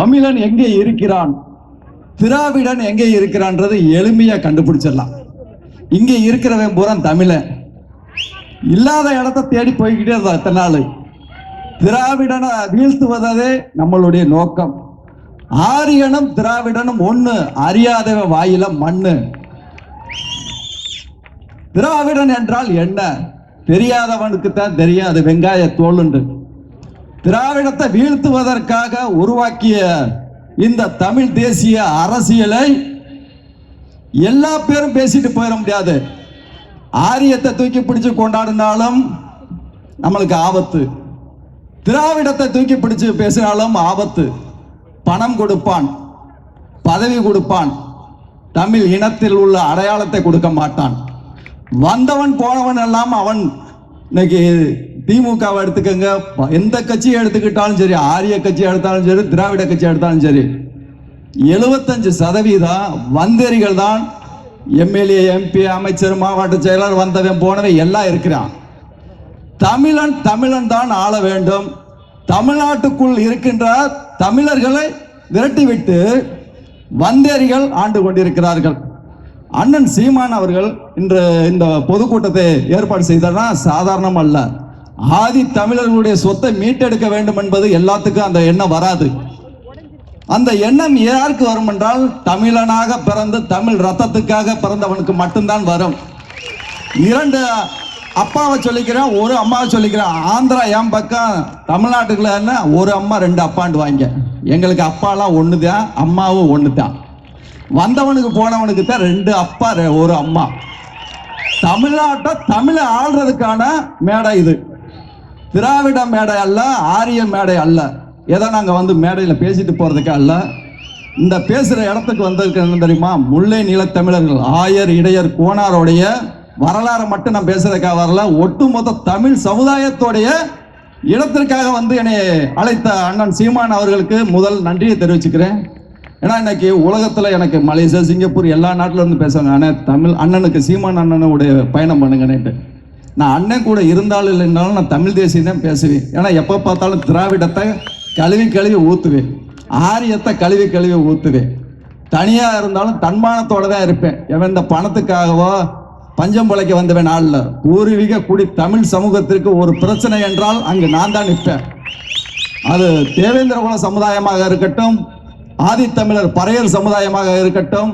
தமிழன் எங்கே இருக்கிறான், திராவிடன் எங்கே இருக்கிறான்றது எளிமையா கண்டுபிடிச்சிடலாம். இங்கே இருக்கிறவன் பூரா தமிழன், இல்லாத இடத்த தேடி போய்கிட்டே இருந்தா எத்தனை நாள். திராவிடனை வீழ்த்துவதே நம்மளுடைய நோக்கம். ஆரியனும் திராவிடனும் ஒண்ணு, அறியாதவன் வாயில மண்ணு. திராவிடன் என்றால் என்ன தெரியாதவனுக்கு தான் தெரியும், அது வெங்காய தோலுண்டு. திராவிடத்தை வீழ்த்துவதற்காக உருவாக்கிய இந்த தமிழ் தேசிய அரசியலை எல்லா பேரும் பேசிட்டு போயிட முடியாது. ஆரியத்தை தூக்கி பிடிச்சு கொண்டாடினாலும் நம்மளுக்கு ஆபத்து, திராவிடத்தை தூக்கி பிடிச்சு பேசினாலும் ஆபத்து. பணம் கொடுப்பான், பதவி கொடுப்பான், தமிழ் இனத்தில் உள்ள அடையாளத்தை கொடுக்க மாட்டான். வந்தவன் போனவன் எல்லாம் அவன். இன்னைக்கு திமுகவை எடுத்துக்கங்க, எந்த கட்சியை எடுத்துக்கிட்டாலும் சரி, ஆரிய கட்சி எடுத்தாலும் சரி, திராவிட கட்சி எடுத்தாலும் சரி, 75% வந்தேரிகள் தான். எம்எல்ஏ, எம்பி, அமைச்சர், மாவட்ட செயலர், வந்தவன் போனவன் எல்லாம் இருக்கிறான். தமிழன் தமிழன் தான் ஆள வேண்டும். தமிழ்நாட்டுக்குள் இருக்கின்ற தமிழர்களை விரட்டிவிட்டு வந்தேரிகள் ஆண்டு கொண்டிருக்கிறார்கள். அண்ணன் சீமான் அவர்கள் இன்று இந்த பொதுக்கூட்டத்தை ஏற்பாடு செய்தார்னா சாதாரணம் அல்ல. ஆதி தமிழர்களுடைய சொத்தை மீட்டெடுக்க வேண்டும் என்பது எல்லாத்துக்கும் அந்த எண்ணம் வராது. அந்த எண்ணம் யாருக்கு வரும் என்றால், தமிழனாக பிறந்து தமிழ் ரத்தத்துக்காக பிறந்தவனுக்கு மட்டும்தான் வரும். 2 அப்பாவை சொல்லிக்கிறேன், ஒரு அம்மாவை சொல்லிக்கிறேன். ஆந்திரா என் பக்கம், தமிழ்நாட்டுக்குள்ள என்ன ஒரு அம்மா 2 அப்பாண்டு வாங்க. எங்களுக்கு அப்பாலாம் ஒன்று தான், அம்மாவும் ஒன்று தான். வந்தவனுக்கு போனவனுக்கு தான் 2 அப்பா ஒரு அம்மா. தமிழ்நாட்டை தமிழை ஆள்றதுக்கான மேடை இது. திராவிட மேடை அல்ல, ஆரிய மேடை அல்ல. ஏதோ நாங்கள் வந்து மேடையில் பேசிட்டு போறதுக்கு அல்ல. இந்த பேசுகிற இடத்துக்கு வந்ததுக்கு என்ன தெரியுமா, முல்லை நிலத்தமிழர்கள், ஆயர், இடையர், கோனாரோடைய வரலாறு மட்டும் நான் பேசுறதுக்காக வரல, ஒட்டுமொத்த தமிழ் சமுதாயத்தோடைய இடத்திற்காக வந்து என்னை அழைத்த அண்ணன் சீமான் அவர்களுக்கு முதல் நன்றியை தெரிவிச்சுக்கிறேன். ஏன்னா இன்னைக்கு உலகத்தில் எனக்கு மலேசியா, சிங்கப்பூர் எல்லா நாட்டில இருந்து பேசுவாங்க, ஆனால் தமிழ் அண்ணனுக்கு, சீமான் அண்ணனுடைய பயணம் பண்ணுங்கன்னுட்டு. நான் அண்ணன் கூட இருந்தாலும் இல்லைன்னாலும் நான் தமிழ் தேசியம் தான் பேசுவேன். ஏன்னா எப்போ பார்த்தாலும் திராவிடத்தை கழுவி கழுவி ஊற்றுவேன், ஆரியத்தை கழுவி கழுவி ஊற்றுவேன். தனியாக இருந்தாலும் தன்மானத்தோடு தான் இருப்பேன். எவன் இந்த பணத்துக்காகவோ பஞ்சம் பிழைக்க வந்தவன் நாளில். பூர்வீக குடி தமிழ் சமூகத்திற்கு ஒரு பிரச்சனை என்றால் அங்கு நான் தான் நிற்பேன். அது தேவேந்திர குல சமுதாயமாக இருக்கட்டும், ஆதித்தமிழர் பறையர் சமுதாயமாக இருக்கட்டும்,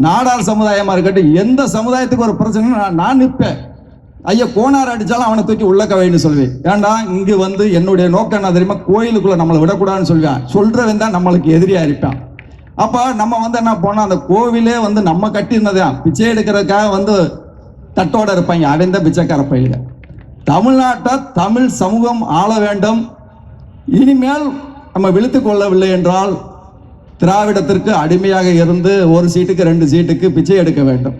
நாடார் சமுதாயமாக இருக்கட்டும், எந்த சமுதாயத்துக்கு ஒரு பிரச்சனை நான் நிற்பேன். ஐயா கோனார் அடித்தாலும் அவனை தூக்கி உள்ளக்க வைன்னு சொல்லுவேன். ஏண்டா இங்கு வந்து என்னுடைய நோக்கம் என்ன தெரியுமா, கோயிலுக்குள்ள நம்மளை விடக்கூடாதுன்னு சொல்லுவேன். சொல்றவன் தான் நம்மளுக்கு எதிரியா இருப்பான். அப்போ நம்ம வந்து என்ன போனோம், அந்த கோவிலே வந்து நம்ம கட்டியிருந்ததான் பிச்சை எடுக்கிறதுக்காக வந்து தட்டோட இருப்பாங்க, அவன் தான் பிச்சைக்கார பயில. தமிழ்நாட்டை தமிழ் சமூகம் ஆள வேண்டும். இனிமேல் நம்ம விழித்து கொள்ளவில்லை என்றால் திராவிடத்திற்கு அடிமையாக இருந்து 1 சீட்டுக்கு 2 சீட்டுக்கு பிச்சை எடுக்க வேண்டும்.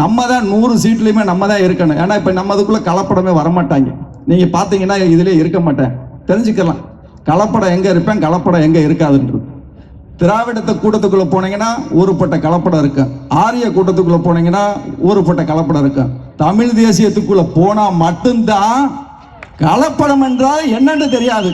நம்ம தான் 100 சீட்லையுமே நம்ம தான் இருக்கணும். ஏன்னா இப்போ நம்ம அதுக்குள்ளே கலப்படமே வரமாட்டாங்க. நீங்கள் பார்த்தீங்கன்னா இதிலே இருக்க மாட்டேன், தெரிஞ்சுக்கலாம் கலப்படம் எங்கே இருப்பேன், கலப்படம் எங்கே இருக்காதுன்றது. திராவிடத்தை கூட்டத்துக்குள்ளே போனீங்கன்னா ஊருப்பட்ட கலப்படம் இருக்கு, ஆரிய கூட்டத்துக்குள்ளே போனீங்கன்னா ஊருப்பட்ட கலப்படம் இருக்கு. தமிழ் தேசியத்துக்குள்ளே போனால் மட்டும்தான் கலப்படம் என்றால் என்னன்னு தெரியாது.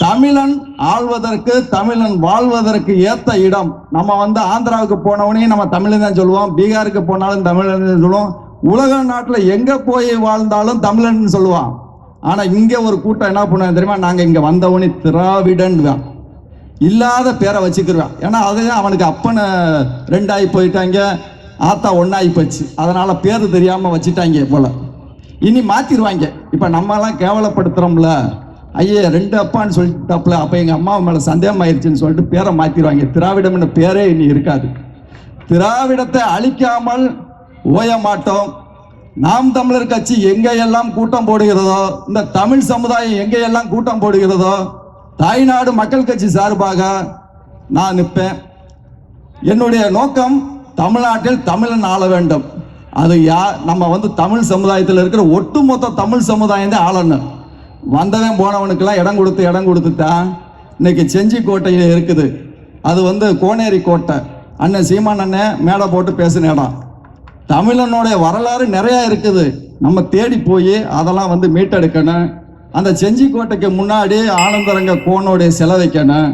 தமிழன் ஆள்வதற்கு, தமிழன் வாழ்வதற்கு ஏற்ற இடம். நம்ம வந்து ஆந்திராவுக்கு போனவனையும் நம்ம தமிழன் தான் சொல்லுவோம், பீகாருக்கு போனாலும் தமிழன் சொல்லுவோம், உலக நாட்டில் எங்கே போய் வாழ்ந்தாலும் தமிழன் சொல்லுவான். ஆனால் இங்கே ஒரு கூட்டம் என்ன பண்ணுவாங்க தெரியுமா, நாங்கள் இங்கே வந்தவனே திராவிடன் தான், இல்லாத பேரை வச்சுக்கிருவான். ஏன்னா அதுதான் அவனுக்கு அப்பனை 2 ஆகி போயிட்டாங்க, ஆத்தா 1 ஆகி போச்சு, அதனால பேர் தெரியாமல் வச்சுட்டாங்க போல. இனி மாற்றிடுவாங்க. இப்போ நம்மலாம் கேவலப்படுத்துகிறோம்ல, ஐயே 2 அப்பான்னு சொல்லிட்டாப்புல, அப்போ எங்கள் அம்மா மேலே சந்தேகம் ஆயிடுச்சுன்னு சொல்லிட்டு பேரை மாற்றிடுவாங்க. திராவிடம் பேரே இனி இருக்காது. திராவிடத்தை அழிக்காமல் ஓய மாட்டோம். நாம் தமிழர் கட்சி எங்கெல்லாம் கூட்டம் போடுகிறதோ, இந்த தமிழ் சமுதாயம் எங்கெல்லாம் கூட்டம் போடுகிறதோ, தாய்நாடு மக்கள் கட்சி சார்பாக நான் நிற்பேன். என்னுடைய நோக்கம் தமிழ்நாட்டில் தமிழன் ஆள வேண்டும். அது நம்ம வந்து தமிழ் சமுதாயத்தில் இருக்கிற ஒட்டுமொத்த தமிழ் சமுதாயம் தான் ஆளணும். வந்தவன் போனவனுக்கெல்லாம் இடம் கொடுத்துட்டான். இன்னைக்கு செஞ்சி கோட்டையில் இருக்குது, அது வந்து கோனேரி கோட்டை. அண்ணன் சீமான் அண்ணன் மேலே போட்டு பேசின இடம். தமிழனுடைய வரலாறு நிறையா இருக்குது. நம்ம தேடி போய் அதெல்லாம் வந்து மீட்டெடுக்கணும். அந்த செஞ்சிக்கோட்டைக்கு முன்னாடி ஆனந்தரங்க கோனுடைய சிலை வைக்கணும்.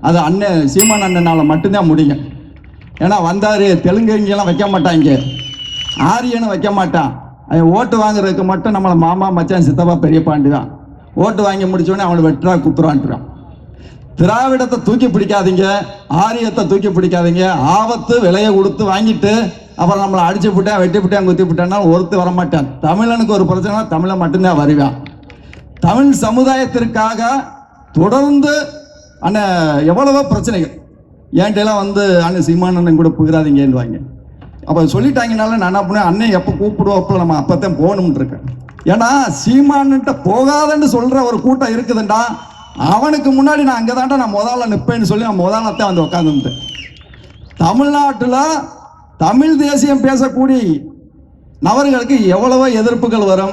அது அண்ணன் சீமான் அண்ணனால் மட்டும்தான் முடியும். ஏன்னா வந்தார், தெலுங்குங்கெல்லாம் வைக்க மாட்டாங்க, ஆரியனும் வைக்க மாட்டான். ஓட்டு வாங்குறதுக்கு மட்டும் நம்மளை மாமா மச்சான் சித்தப்பா பெரியப்பாண்டி தான். ஓட்டு வாங்கி முடிச்சோடனே அவனை வெட்டுறா குத்துறான்றான். திராவிடத்தை தூக்கி பிடிக்காதீங்க, ஆரியத்தை தூக்கி பிடிக்காதீங்க. ஆபத்து விலையை கொடுத்து வாங்கிட்டு அப்புறம் நம்மளை அடிச்சு விட்டேன், வெட்டி விட்டேன், குத்தி விட்டேன்னா ஒருத்தர் வரமாட்டான். தமிழனுக்கு ஒரு பிரச்சனை, தமிழை மட்டும்தான் வருவான். தமிழ் சமுதாயத்திற்காக தொடர்ந்து அண்ணன் எவ்வளவோ பிரச்சனைகள் ஏன்ட்டெல்லாம் வந்து அண்ணன் சீமான் அண்ணன் கூட போயிடாதீங்கன்னு வாங்க. அப்போ சொல்லிட்டாங்கனால நான் என்ன பண்ணேன், அண்ணன் எப்போ கூப்பிடுவோப்போ நம்ம அப்போத்தான் போகணும்னு இருக்கேன். ஏன்னா சீமான்கிட்ட போகாதன்னு சொல்கிற ஒரு கூட்டம் இருக்குதுண்டா, அவனுக்கு முன்னாடி நான் அங்கே தான்டா நான் முதல்ல நிற்பேன்னு சொல்லி நான் முதல்லத்தான் வந்து உட்காந்துட்டேன். தமிழ்நாட்டில் தமிழ் தேசியம் பேசக்கூடிய நபர்களுக்கு எவ்வளவோ எதிர்ப்புகள் வரும்,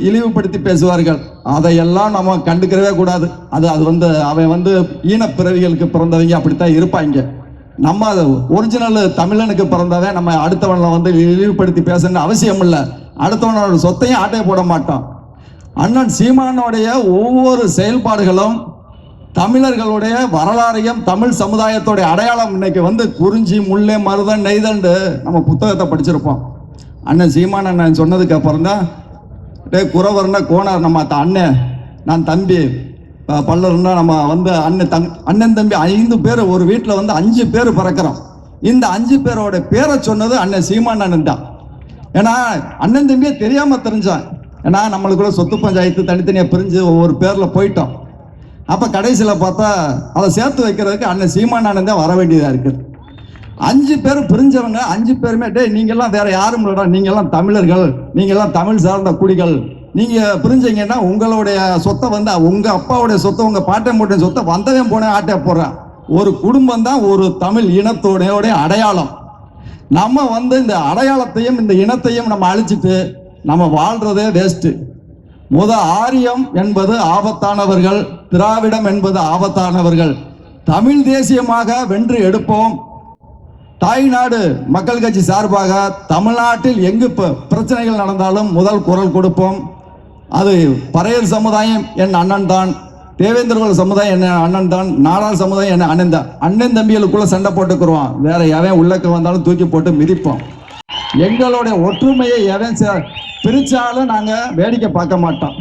இழிவுபடுத்தி பேசுவார்கள். அதையெல்லாம் நம்ம கண்டுக்கிறவே கூடாது. அது வந்து அவன் வந்து ஈனப்பிறவிகளுக்கு பிறந்தவங்க அப்படித்தான் இருப்பாங்க. நம்ம ஒரிஜினல் தமிழனுக்கு பிறந்தவன் நம்ம அடுத்தவனை வந்து இழிவுபடுத்தி பேசணும்னு அவசியம் இல்லை. அடுத்தவனோட சொத்தையும் ஆட்டைய போட மாட்டோம். அண்ணன் சீமானுடைய ஒவ்வொரு செயல்பாடுகளும் தமிழர்களுடைய வரலாறையும் தமிழ் சமுதாயத்தோடைய அடையாளம் இன்னைக்கு வந்து குறிஞ்சி முல்லை மருதன் நெய்தண்டு நம்ம புத்தகத்தை படிச்சிருப்போம். அண்ணன் சீமான் அண்ணன் சொன்னதுக்கு அப்புறம் தான் குறவர்னா கோனார் நம்ம அண்ணன், நான் தம்பி, பல்லர்னா நம்ம வந்து அண்ணன் தம்பி 5 பேர் ஒரு வீட்டில் வந்து 5 பேர் பிறக்கிறோம். இந்த 5 பேரோட பேரை சொன்னது அண்ணன் சீமான் அண்ணன் தான். ஏன்னா அண்ணன் தம்பியே தெரியாம தெரிஞ்சான். ஏன்னா நம்மளுக்குள்ள சொத்து பஞ்சாயத்து தனித்தனியாக பிரிஞ்சு ஒவ்வொரு பேரில் போயிட்டோம். அப்போ கடைசியில் பார்த்தா அதை சேர்த்து வைக்கிறதுக்கு அண்ணன் சீமான் அண்ணன் தான் வர வேண்டியதாக இருக்குது. 5 பேர் பிரிஞ்சவங்க 5 பேருமே நீங்கள்லாம் வேற யாரும் இல்லைடா, நீங்கள்லாம் தமிழர்கள், நீங்கள்லாம் தமிழ் சார்ந்த குடிகள், நீங்கள் பிரிஞ்சீங்கன்னா உங்களுடைய சொத்தை வந்து உங்கள் அப்பாவுடைய சொத்தை உங்கள் பாட்டன் சொத்தை வந்தவன் போன ஆட்டை போடுறான். ஒரு குடும்பம் தான் ஒரு தமிழ் இனத்தோடைய அடையாளம். நம்ம வந்து இந்த அடையாளத்தையும் இந்த இனத்தையும் நம்ம அழிச்சிட்டு நம்ம வாழ்றதே வேஸ்ட்டு. ஆரியம் என்பது ஆபத்தானவர்கள், திராவிடம் என்பது ஆபத்தானவர்கள். தமிழ் தேசியமாக வென்று எடுப்போம். தாய்நாடு மக்கள் கட்சி சார்பாக தமிழ்நாட்டில் எங்கு பிரச்சனைகள் நடந்தாலும் முதல் குரல் கொடுப்போம். அது பறையர் சமுதாயம் என் அண்ணன் தான், தேவேந்திரகுல சமுதாயம் என்ன அண்ணன் தான், நாடார் சமுதாயம் என்ன அண்ணன் தான். அண்ணன் தம்பிகளுக்குள்ள சண்டை போட்டுக்குருவோம். வேற எவன் உள்ளக்க வந்தாலும் தூக்கி போட்டு மிதிப்போம். எங்களுடைய ஒற்றுமையை எவன் பிரிச்சாலும் நாங்கள் வேடிக்கை பார்க்க மாட்டோம்.